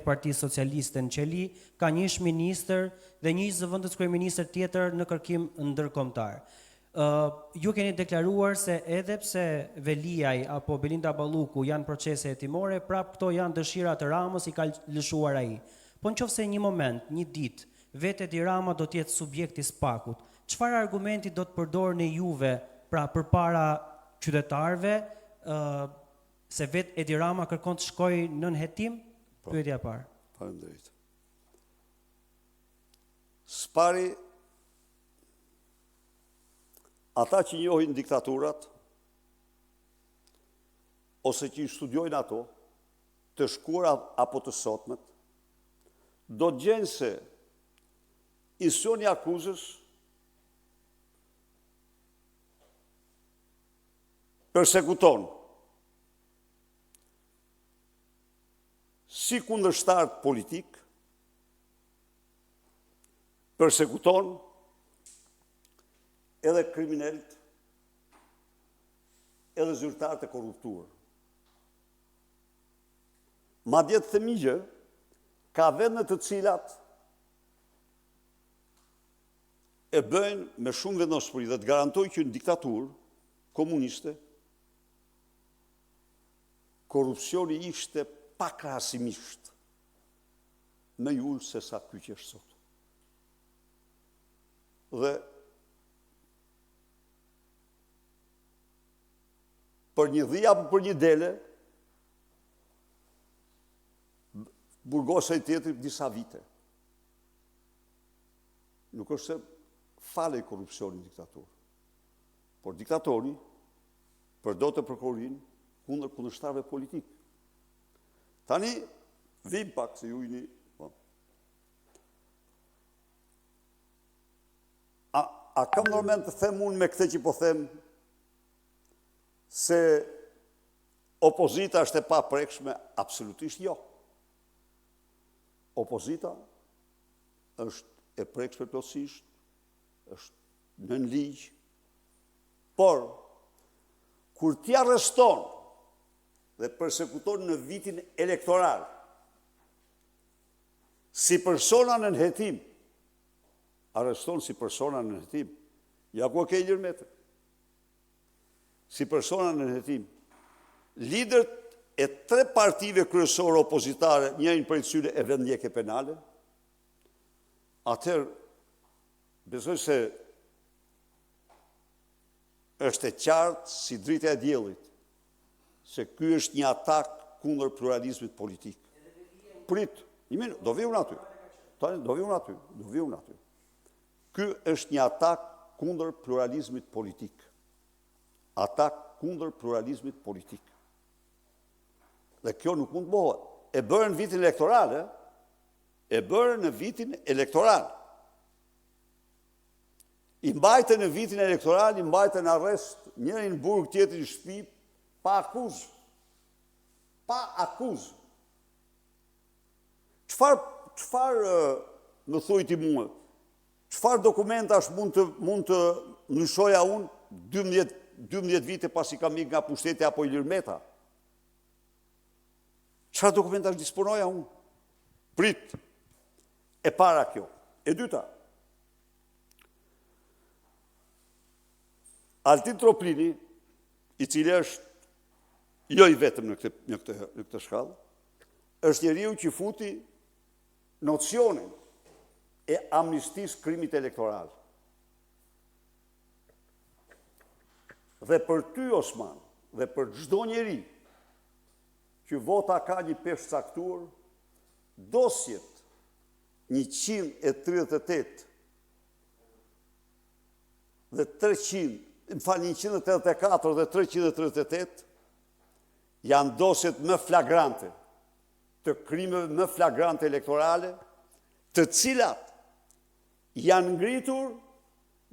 Partisë Socialiste në qeli, ka një ish-ministër dhe një zëvendës kryeministër tjetër në kërkim ndërkombëtar. Ju keni deklaruar se edhe pse Veliaj apo Belinda Balluku janë procese hetimore, prap këto janë dëshira të Ramës, i ka lëshuar ai. Po nëse një moment, një ditë, vetë Edi Rama do të jetë subjekti spakut, çfarë argumenti do të përdorni juve pra përpara qytetarëve se vetë Edi Rama kërkon të shkojë nën hetim? Pyetja e parë. Faleminderit. Spari, ata që njohin diktaturat, ose që i studiojnë ato, të shkura apo të sotmet, do të gjenë se ision i akuzës persekuton si kundërshtar politik, persekuton edhe kriminelt, edhe zyrtarët e korruptuar. Madje të themigje, ka vende të cilat e bëjnë me shumë vendoshmëri dhe të garantoj që në diktaturë komuniste, korrupsioni ishte pakrahasimisht me ullë se sa ky që është sot. Dhe për një dhia apo për një dele, burgosa i tjetër disa vite. Nuk është se fale i korrupsioni diktatorë, por diktatori përdo të prokurorin kundër kundërshtarëve politikë. Tani, vim pak se ju një... A kam nërmen të them unë me këte që po them se opozita është e pa prekshme? Absolutisht jo. Opozita është e prekshme plotësisht, është nën ligj, por kur t'i arreston dhe persekuton në vitin elektoral, si persona në hetim, arreston si persona në hetim, ja ku ke Ilir Meta, si persona në hetim, liderët e 3 partive kryesore opozitare, njërin për tyre e vendjekje penale, atëherë, besoj se është e qartë si drita e diellit, se ky është një atak kundër pluralizmit politik. Prit, një minutë, do vi unë aty. Ky është një atak kundër pluralizmit politik. Atak kundër pluralizmit politik. Dhe kjo nuk mund të bëhet. E bërë në vitin elektoral, e bërë në vitin elektoral. I mbajtë në vitin elektoral, i mbajtë në arrest, njërin në burg, tjetrin në shtëpi, pa akuzë. Pa akuzë. Çfarë më thujti mua? Çfarë dokumentash mund të ndryshoja unë 12 vite pas i kam ikë nga pushteti apo Ilir Meta? Çfarë dokumentash disponoja unë? Prit. E para kjo. E dyta. Altin Troplini, i cili është jo i vetëm në këtë shkallë, është njeriu që futi nocionin e amnistisë krimit elektoral. Dhe për ty, Osman, dhe për çdo njeri që vota ka një peshë caktuar, dosjet 138 dhe 300, më falni, 184 dhe 338 janë dosjet më flagrante të krimeve më flagrante elektorale, të cilat janë ngritur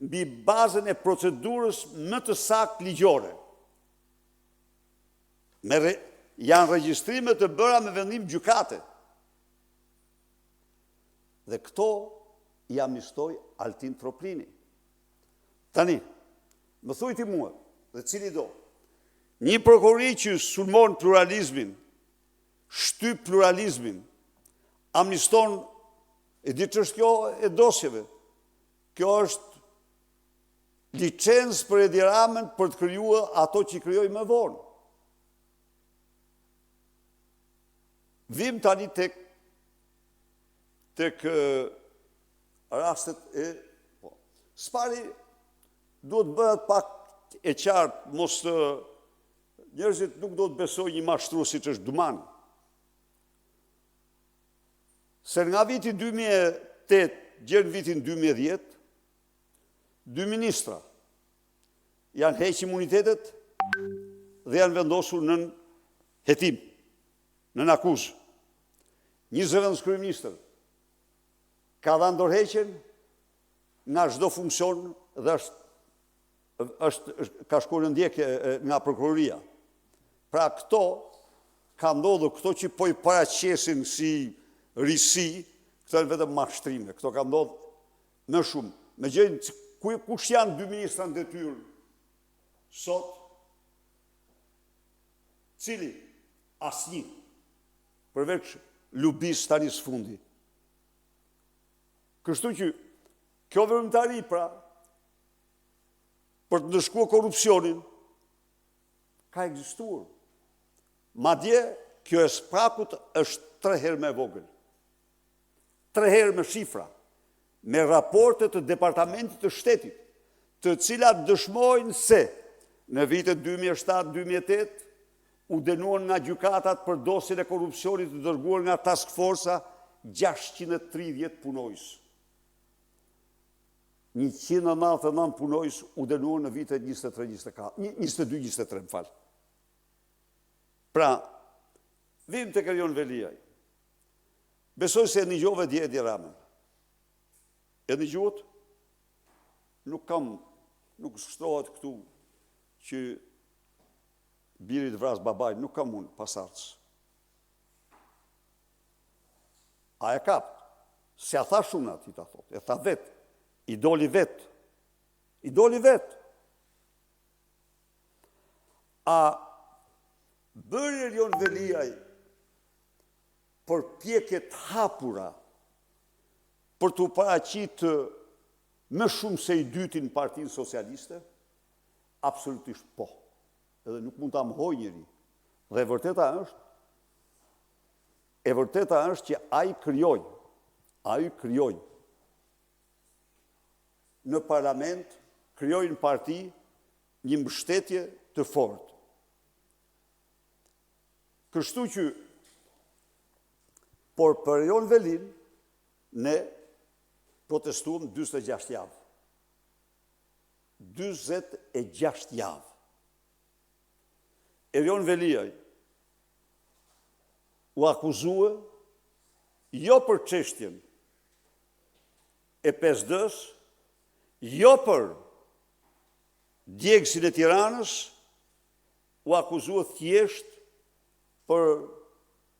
mbi bazën e procedurës më të saktë ligjore. Janë regjistrime të bëra me vendim gjykate. Dhe këto i amnistoi Altin Troplini. Tani, më thujti mua, dhe cili do, një prokurori që sulmon pluralizmin, shtyp pluralizmin, amniston, e di që është kjo e dosjeve. Kjo është licencë për Edi Ramën për të kryua ato që i kryoj më vonë. Vim tani tek rastet e... Spari duhet bëhet pak e qartë, mos njerëzit nuk do të besoj një mashtru si që është Duman. Se nga vitin 2008, gjerë vitin 2010, 2 ministra janë heq imunitetet dhe janë vendosur në hetim, në akuzë. Një zëvendës kryeministër ka dhënë dorëheqjen nga çdo funksion dhe ka shkuar në ndjekje nga prokuroria. Pra këto ka ndodhur, këto që po i paraqesin si risi, këto janë vetëm mashtrime. Këto ka ndodhur më shumë. Me gjë kush janë 2 ministra në detyrë sot? Cili? Asnjë. Përveç lubis tani së fundi. Kështu që kjo veprimtari pra për të ndëshkuar korrupsionin ka ekzistuar. Madje kjo e sprakut është 3 herë më e vogël. 3 herë më shifra, me raporte të Departamentit të Shtetit, të cilat dëshmojnë se në vitet 2007-2008 u dënuan nga gjykatat për dosjen e korrupsionit të dërguar nga task forca 630 punojës. 199 punojës u dënuan në vitet 22-23, më falë. Pra, vim të Erion Veliaj. Besoj se e një gjove dje Edi Ramën. E një gjuhët, nuk shtrohet këtu që birit vras babaj, nuk kam unë pasartës. A e kapë, se a tha shumë ati ta thot, e tha vetë, i doli vetë. A bërë Erion Veliaj për pjeket hapura për të paraqitë më shumë se i dytin Partinë Socialiste? Absolutisht po. Edhe nuk mund të amhoj njëri. Dhe e vërteta është që a i kryoj në parlament, kryoj në parti një mbështetje të fortë. Kështu që, por për Erion Velin, ne protestuam 26 javë. 26 javë. Erion Veliaj u akuzua jo për çështjen e PSD-s, jo për djegësin e Tiranës, u akuzua thjesht për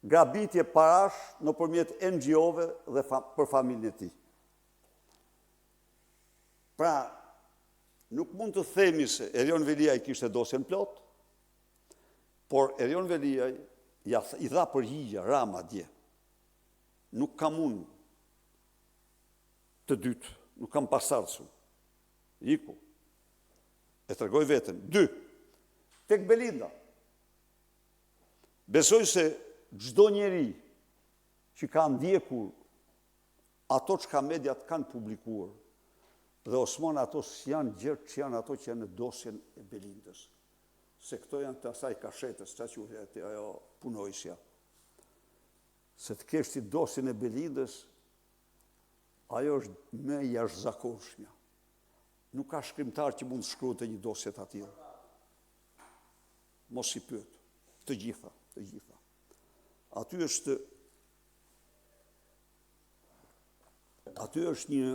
grabitje parash nëpërmjet NGO-ve dhe për familjen e tij. Pra, nuk mund të themi se Erion Veliaj kishte dosjen plot, por Erion Veliaj i dha përgjigje Rama dje. Nuk kam unë të dytë, nuk kam pasardhësun. Iku. E tregoj veten. 2. Tek Belinda. Besoj se çdo njeri që ka ndjekur ato që ka mediat kanë publikuar, dhe Osman ato janë gjërë që janë ato që janë në dosjen e Belindës. Se këto janë të asaj kashetës, që quhet ajo punojësja. Se të kesh ti dosjen e Belindës, ajo është më jashtëzakonshmja. Nuk ka shkrimtar që mund të shkruajë të një dosje të tillë. Mos i pyet. Të gjitha. Aty është një